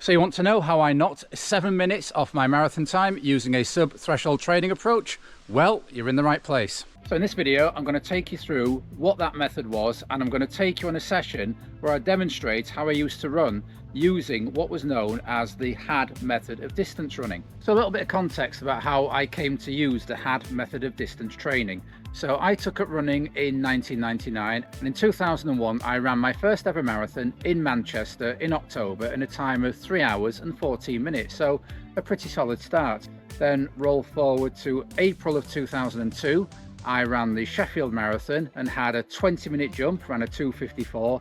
So you want to know how I knocked 7 minutes off my marathon time using a sub-threshold training approach? Well, you're in the right place. So in this video, I'm going to take you through what that method was, and I'm going to take you on a session where I demonstrate how I used to run using what was known as the HAD method of distance running. So a little bit of context about how I came to use the HAD method of distance training. So I took up running in 1999, and in 2001 I ran my first ever marathon in Manchester in October in a time of 3 hours and 14 minutes, so a pretty solid start. Then roll forward to April of 2002, I ran the Sheffield Marathon and had a 20-minute jump, ran a 2:54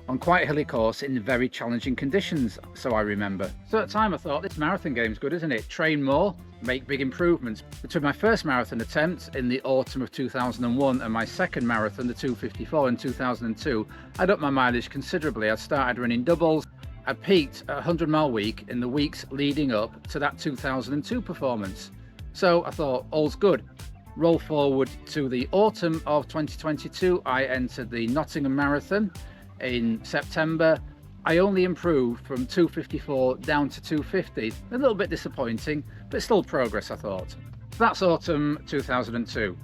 on quite a hilly course in very challenging conditions, so I remember. So at the time I thought, this marathon game's good, isn't it? Train more, make big improvements. Between my first marathon attempt in the autumn of 2001 and my second marathon, the 2:54 in 2002, I'd upped my mileage considerably. I started running doubles. I peaked at a 100-mile week in the weeks leading up to that 2002 performance. So I thought, all's good. Roll forward to the autumn of 2022, I entered the Nottingham Marathon in September. I only improved from 2:54 down to 2:50. A little bit disappointing, but still progress, I thought. So that's autumn 2002.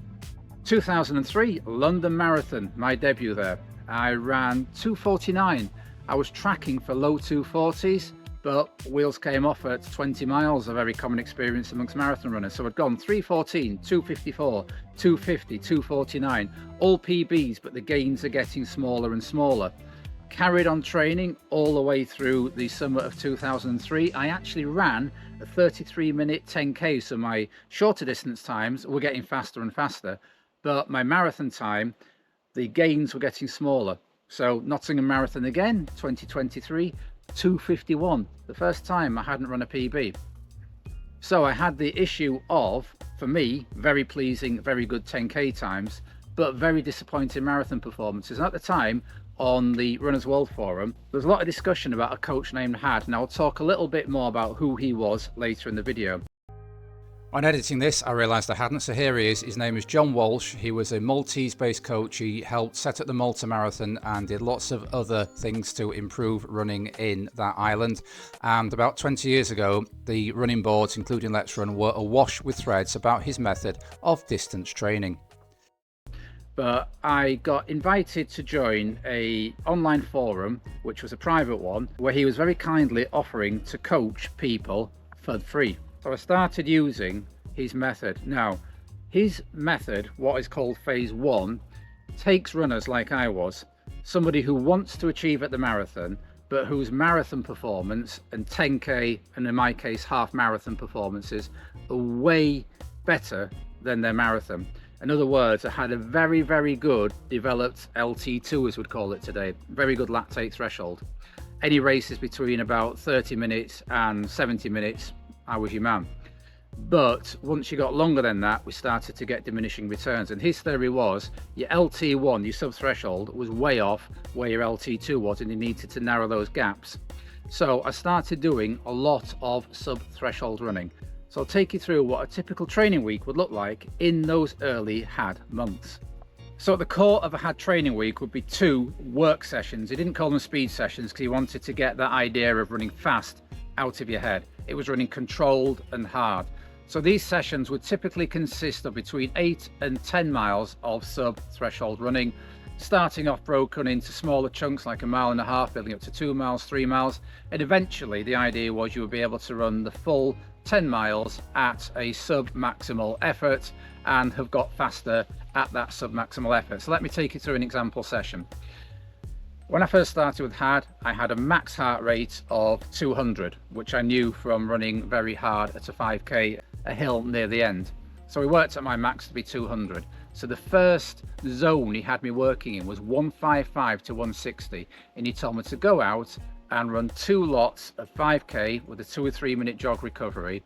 2003, London Marathon, my debut there. I ran 2:49. I was tracking for low 2:40s, but wheels came off at 20 miles, a very common experience amongst marathon runners. So I'd gone 3:14, 2:54, 2:50, 2:49, all PBs, but the gains are getting smaller and smaller. Carried on training all the way through the summer of 2003. I actually ran a 33-minute 10K, so my shorter distance times were getting faster and faster, but my marathon time, the gains were getting smaller. So Nottingham Marathon again, 2023, 2:51, the first time I hadn't run a PB. So I had the issue of, for me, very pleasing, very good 10K times, but very disappointing marathon performances. And at the time, on the Runners World Forum, there's a lot of discussion about a coach named HAD, and I'll talk a little bit more about who he was later in the video. On editing this, I realised I hadn't, so here he is. His name is John Walsh. He was a Maltese-based coach. He helped set up the Malta Marathon and did lots of other things to improve running in that island. And about 20 years ago, the running boards, including Let's Run, were awash with threads about his method of distance training. But I got invited to join an online forum, which was a private one, where he was very kindly offering to coach people for free. So I started using his method. Now, his method, what is called phase 1, takes runners like I was, somebody who wants to achieve at the marathon, but whose marathon performance and 10K, and in my case half marathon performances, are way better than their marathon. In other words, I had a very, very good developed LT2, as we'd call it today, very good lactate threshold. Any races between about 30 minutes and 70 minutes, I was your man. But once you got longer than that, we started to get diminishing returns. And his theory was your LT1, your sub-threshold, was way off where your LT2 was, and you needed to narrow those gaps. So I started doing a lot of sub-threshold running. So I'll take you through what a typical training week would look like in those early HAD months. So at the core of a HAD training week would be 2 work sessions. He didn't call them speed sessions because he wanted to get that idea of running fast out of your head. It was running controlled and hard. So these sessions would typically consist of between 8 and 10 miles of sub-threshold running, starting off broken into smaller chunks like 1.5 miles, building up to 2 miles, 3 miles, and eventually the idea was you would be able to run the full 10 miles at a sub-maximal effort and have got faster at that sub-maximal effort. So let me take you through an example session. When I first started with HAD, I had a max heart rate of 200, which I knew from running very hard at a 5K, a hill near the end. So we worked at my max to be 200. So the first zone he had me working in was 155 to 160, and he told me to go out and run 2 lots of 5K with a 2 or 3 minute jog recovery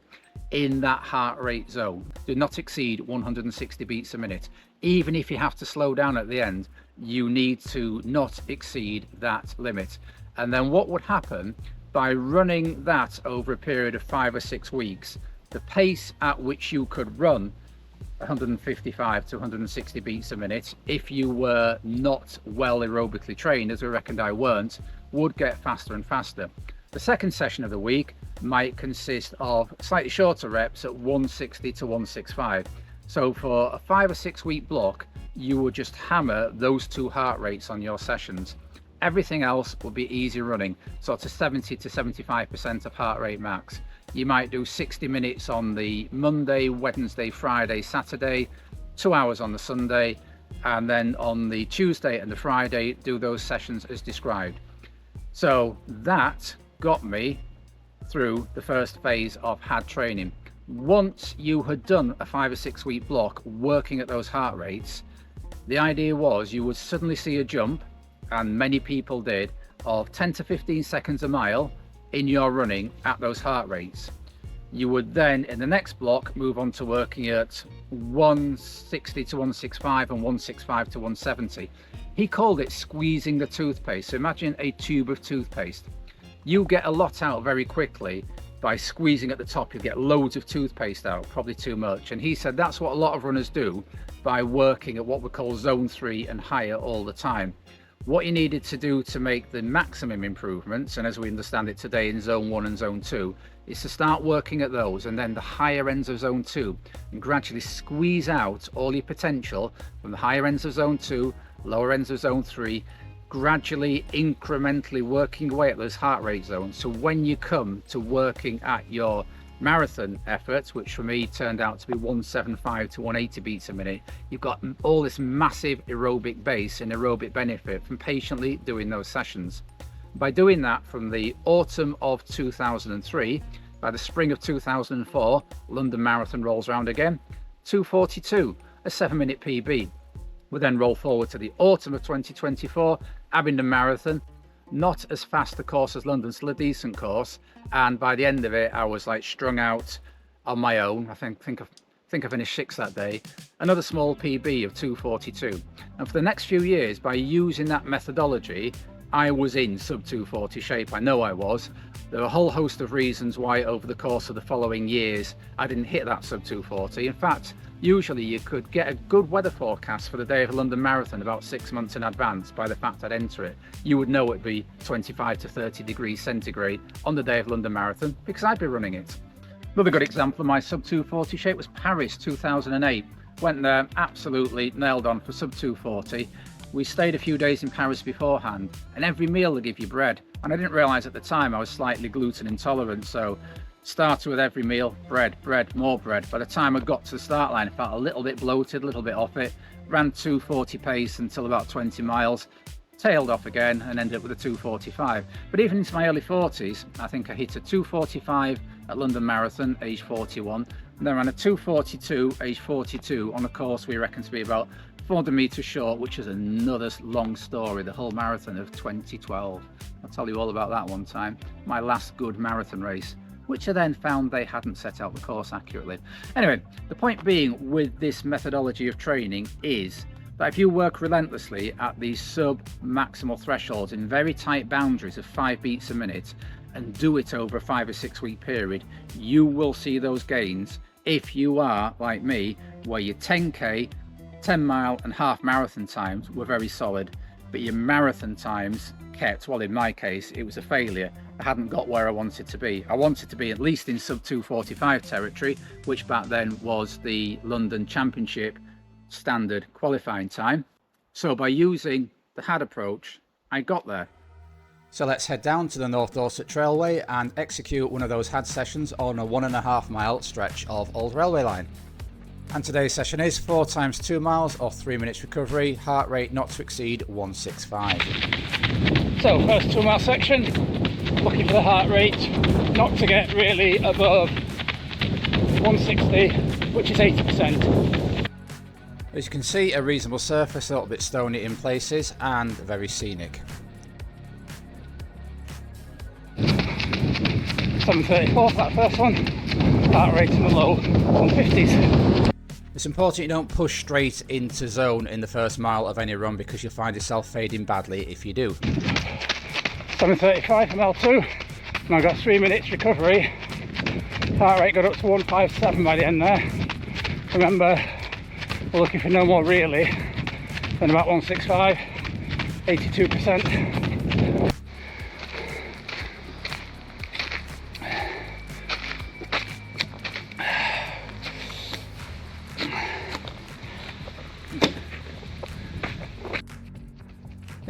in that heart rate zone. Do not exceed 160 beats a minute. Even if you have to slow down at the end, you need to not exceed that limit. And then what would happen by running that over a period of 5 or 6 weeks, the pace at which you could run 155 to 160 beats a minute, if you were not well aerobically trained, as we reckoned I weren't, would get faster and faster. The second session of the week might consist of slightly shorter reps at 160 to 165. So for a 5 or 6 week block, you will just hammer those 2 heart rates on your sessions. Everything else will be easy running, so to 70 to 75% of heart rate max. You might do 60 minutes on the Monday, Wednesday, Friday, Saturday, 2 hours on the Sunday, and then on the Tuesday and the Friday, do those sessions as described. So that got me through the first phase of HAD training. Once you had done a 5 or 6 week block working at those heart rates, the idea was you would suddenly see a jump, and many people did, of 10 to 15 seconds a mile in your running at those heart rates. You would then in the next block move on to working at 160 to 165 and 165 to 170. He called it squeezing the toothpaste. So imagine a tube of toothpaste. You get a lot out very quickly by squeezing at the top. You get loads of toothpaste out, probably too much. And he said that's what a lot of runners do by working at what we call zone 3 and higher all the time. What you needed to do to make the maximum improvements, and as we understand it today in zone 1 and zone 2, is to start working at those and then the higher ends of zone 2 and gradually squeeze out all your potential from the higher ends of zone 2, lower ends of zone 3, gradually incrementally working away at those heart rate zones. So when you come to working at your marathon efforts, which for me turned out to be 175 to 180 beats a minute, you've got all this massive aerobic base and aerobic benefit from patiently doing those sessions. By doing that from the autumn of 2003, by the spring of 2004, London Marathon rolls around again, 2:42, a 7-minute PB. We then roll forward to the autumn of 2024, Abingdon Marathon, not as fast a course as London, still a decent course, and by the end of it I was like strung out on my own. I think I finished 6th that day. Another small PB of 2:42, and for the next few years, by using that methodology, I was in sub 240 shape. I know I was. There were a whole host of reasons why over the course of the following years I didn't hit that sub 240. In fact, usually you could get a good weather forecast for the day of a London Marathon about 6 months in advance. By the fact I'd enter it, you would know it'd be 25 to 30 degrees centigrade on the day of London Marathon because I'd be running it. Another good example of my sub 240 shape was Paris 2008. Went there absolutely nailed on for sub 240. We stayed a few days in Paris beforehand, and every meal they give you bread. And I didn't realise at the time I was slightly gluten intolerant, so started with every meal, bread, more bread. By the time I got to the start line, I felt a little bit bloated, a little bit off it. Ran 2:40 pace until about 20 miles, tailed off again and ended up with a 2:45. But even into my early 40s, I think I hit a 2:45 at London Marathon, age 41, and then ran a 2:42, age 42, on a course we reckon to be about 400 metres short, which is another long story, the whole marathon of 2012. I'll tell you all about that one time. My last good marathon race, which I then found they hadn't set out the course accurately. Anyway, the point being with this methodology of training is that if you work relentlessly at these sub-maximal thresholds in very tight boundaries of 5 beats a minute and do it over a 5 or 6 week period, you will see those gains if you are, like me, where your 10k, 10 mile and half marathon times were very solid, but your marathon times kept, well in my case, it was a failure. I hadn't got where I wanted to be. I wanted to be at least in sub 245 territory, which back then was the London Championship standard qualifying time. So by using the HAD approach, I got there. So let's head down to the North Dorset Trailway and execute one of those HAD sessions on a 1.5 mile stretch of Old Railway Line. And today's session is 4 times 2 miles or 3 minutes recovery, heart rate not to exceed 165. So first 2 mile section, looking for the heart rate not to get really above 160, which is 80%. As you can see, a reasonable surface, a little bit stony in places and very scenic. 7:34 for that first one, heart rate in the low 150s. It's important you don't push straight into zone in the first mile of any run because you'll find yourself fading badly if you do. 7:35 from L2, and I got 3 minutes recovery. Heart rate got up to 157 by the end there. Remember, we're looking for no more really than about 165, 82%.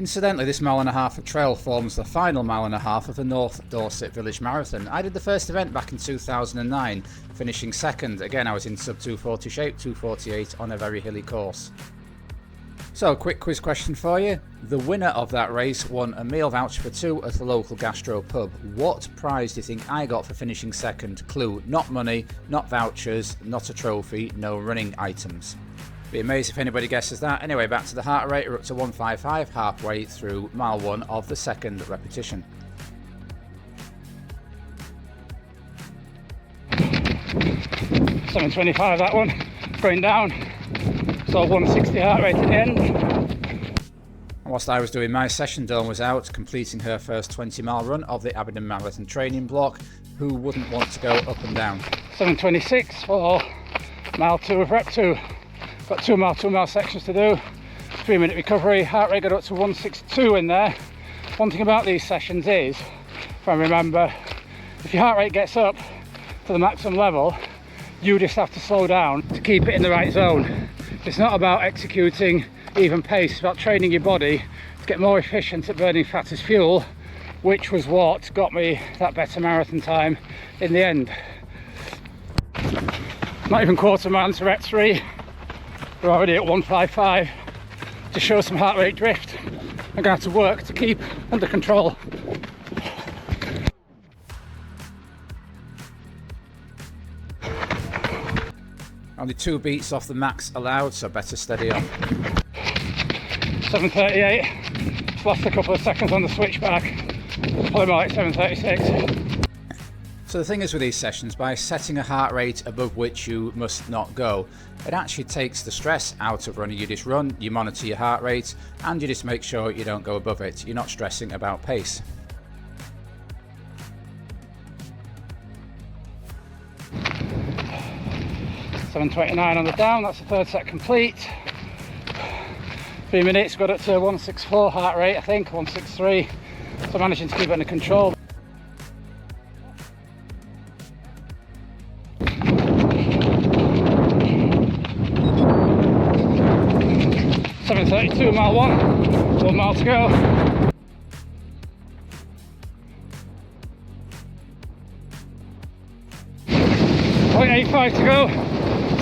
Incidentally, this 1.5 mile of trail forms the final 1.5 mile of the North Dorset Village Marathon. I did the first event back in 2009, finishing second. Again, I was in sub 240 shape, 248 on a very hilly course. So, quick quiz question for you. The winner of that race won a meal voucher for 2 at the local gastro pub. What prize do you think I got for finishing second? Clue, not money, not vouchers, not a trophy, no running items. Be amazed if anybody guesses that. Anyway, back to the heart rate. We're up to 155 halfway through mile 1 of the second repetition. $7.25 that one, going down. So 160 heart rate at the end. And whilst I was doing my session, Dawn was out completing her first 20-mile run of the Aberdeen Marathon training block. Who wouldn't want to go up and down? 7.26 for mile 2 of rep 2. Got 2 mile sections to do. 3-minute recovery. Heart rate got up to 162 in there. One thing about these sessions is, if I remember, if your heart rate gets up to the maximum level, you just have to slow down to keep it in the right zone. It's not about executing even pace, it's about training your body to get more efficient at burning fat as fuel, which was what got me that better marathon time in the end. Not even quarter mile to rep 3, we're already at 155. To show some heart rate drift, I'm going to have to work to keep under control. Only 2 beats off the max allowed, so better steady on. 7.38, just lost a couple of seconds on the switchback, probably more like 7.36. So the thing is with these sessions, by setting a heart rate above which you must not go, it actually takes the stress out of running. You just run, you monitor your heart rate, and you just make sure you don't go above it. You're not stressing about pace. $7.29 on the down, that's the third set complete. 3 minutes, got up to 164 heart rate, I think, 163. So managing to keep it under control. $7.32 mile 1 mile to go. .85 to go.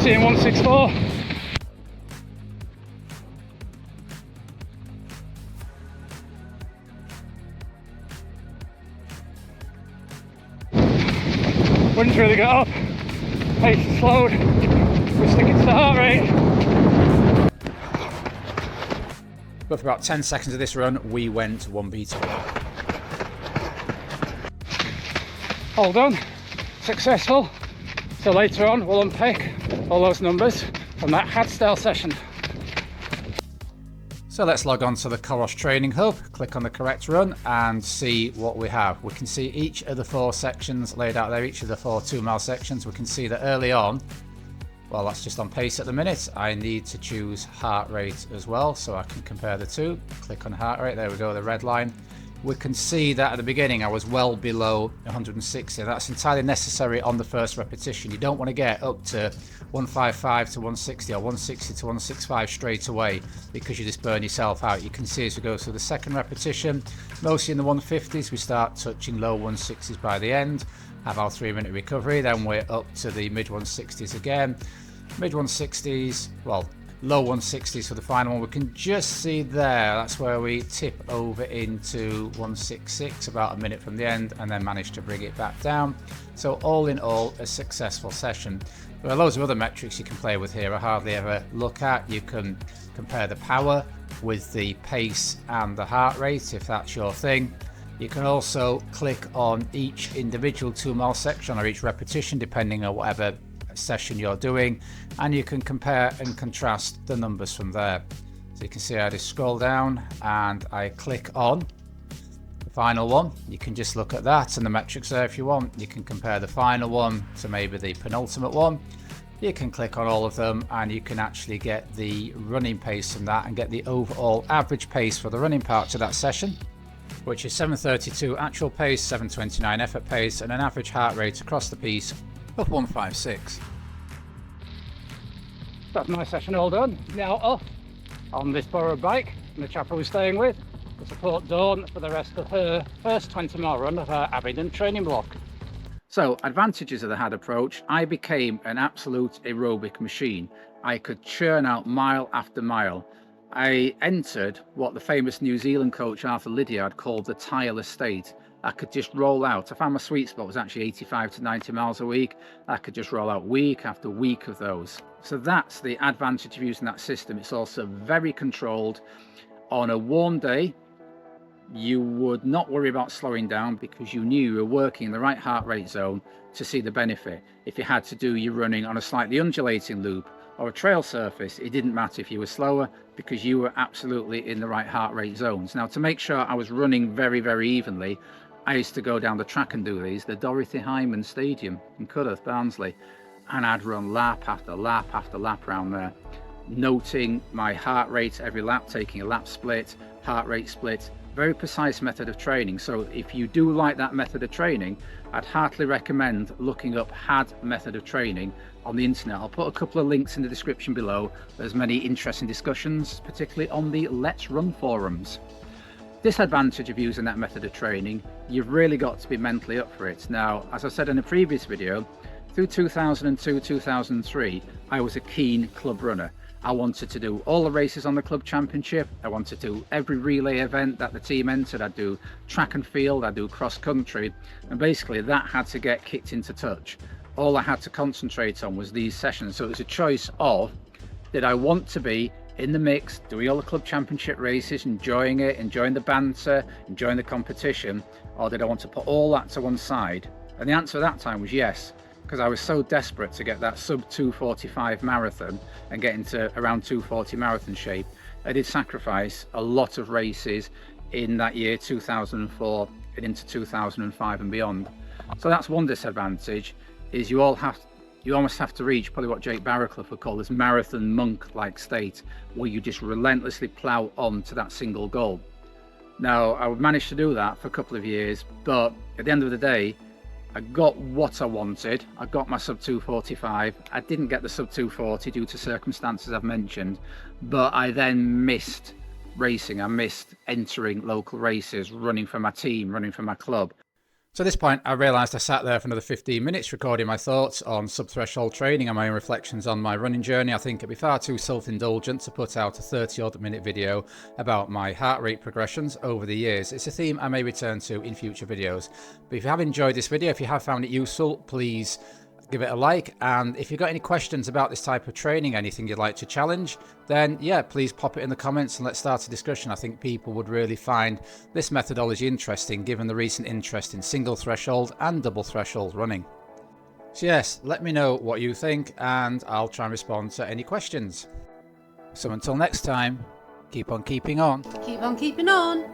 Seeing 164. Wouldn't really get up. Pace is slowed. We're sticking to the heart rate. But for about 10 seconds of this run, we went 1 beat away. All done. Successful. So later on we'll unpick all those numbers from that Hadstale session. So let's log on to the Coros Training Hub, click on the correct run and see what we have. We can see each of the 4 sections laid out there, each of the 4 2-mile sections. We can see that early on, well, that's just on pace at the minute. I need to choose heart rate as well, so I can compare the two. Click on heart rate, there we go, the red line. We can see that at the beginning I was well below 160. That's entirely necessary on the first repetition. You don't want to get up to 155 to 160 or 160 to 165 straight away, because you just burn yourself out. You can see as we go through the second repetition, mostly in the 150s, we start touching low 160s by the end, have our 3-minute recovery, then we're up to the mid 160s again, mid 160s, well, low 160s for the final one. We can just see there, that's where we tip over into 166 about a minute from the end, and then manage to bring it back down. So all in all, a successful session. There are loads of other metrics you can play with here I hardly ever look at. You can compare the power with the pace and the heart rate if that's your thing. You can also click on each individual 2-mile section or each repetition depending on whatever session you're doing, and you can compare and contrast the numbers from there. So you can see I just scroll down and I click on the final one. You can just look at that and the metrics there if you want. You can compare the final one to maybe the penultimate one. You can click on all of them and you can actually get the running pace from that and get the overall average pace for the running part of that session, which is 7:32 actual pace, 7:29 effort pace, and an average heart rate across the piece of 156. That's my session all done. Now off on this borrowed bike from the chap I was staying with. support Dawn for the rest of her first 20-mile run of her Abingdon training block. So, advantages of the HAD approach: I became an absolute aerobic machine. I could churn out mile after mile. I entered what the famous New Zealand coach Arthur Lydiard called the tireless state. I could just roll out. I found my sweet spot was actually 85 to 90 miles a week. I could just roll out week after week of those. So that's the advantage of using that system. It's also very controlled. On a warm day, you would not worry about slowing down because you knew you were working in the right heart rate zone to see the benefit. If you had to do your running on a slightly undulating loop or a trail surface, it didn't matter if you were slower because you were absolutely in the right heart rate zones. Now, to make sure I was running very, very evenly, I used to go down the track and do these, the Dorothy Hyman Stadium in Coros, Barnsley, and I'd run lap after lap after lap around there, noting my heart rate every lap, taking a lap split, heart rate split. Very precise method of training. So if you do like that method of training, I'd heartily recommend looking up HAD method of training on the internet. I'll put a couple of links in the description below. There's many interesting discussions, particularly on the Let's Run forums. Disadvantage of using that method of training: you've really got to be mentally up for it. Now, as I said in a previous video, through 2002-2003, I was a keen club runner. I wanted to do all the races on the club championship. I wanted to do every relay event that the team entered. I'd do track and field, I'd do cross country, and basically that had to get kicked into touch. All I had to concentrate on was these sessions. So it was a choice of, did I want to be in the mix, doing all the club championship races, enjoying it, enjoying the banter, enjoying the competition, or did I want to put all that to one side? And the answer at that time was yes, because I was so desperate to get that sub 2:45 marathon and get into around 2:40 marathon shape. I did sacrifice a lot of races in that year 2004 and into 2005 and beyond. So that's one disadvantage, is you almost have to reach probably what Jake Barraclough would call this marathon monk-like state, where you just relentlessly plow on to that single goal. Now, I managed to do that for a couple of years, but at the end of the day, I got what I wanted. I got my sub 2:45. I didn't get the sub 2:40 due to circumstances I've mentioned, but I then missed racing. I missed entering local races, running for my team, running for my club. So at this point, I realised I sat there for another 15 minutes recording my thoughts on sub-threshold training and my own reflections on my running journey. I think it'd be far too self-indulgent to put out a 30-odd minute video about my heart rate progressions over the years. It's a theme I may return to in future videos. But if you have enjoyed this video, if you have found it useful, please give it a like, and if you've got any questions about this type of training, anything you'd like to challenge, then yeah, please pop it in the comments and let's start a discussion. I think people would really find this methodology interesting given the recent interest in single threshold and double threshold running. So yes, let me know what you think and I'll try and respond to any questions. So until next time, keep on keeping on. Keep on keeping on.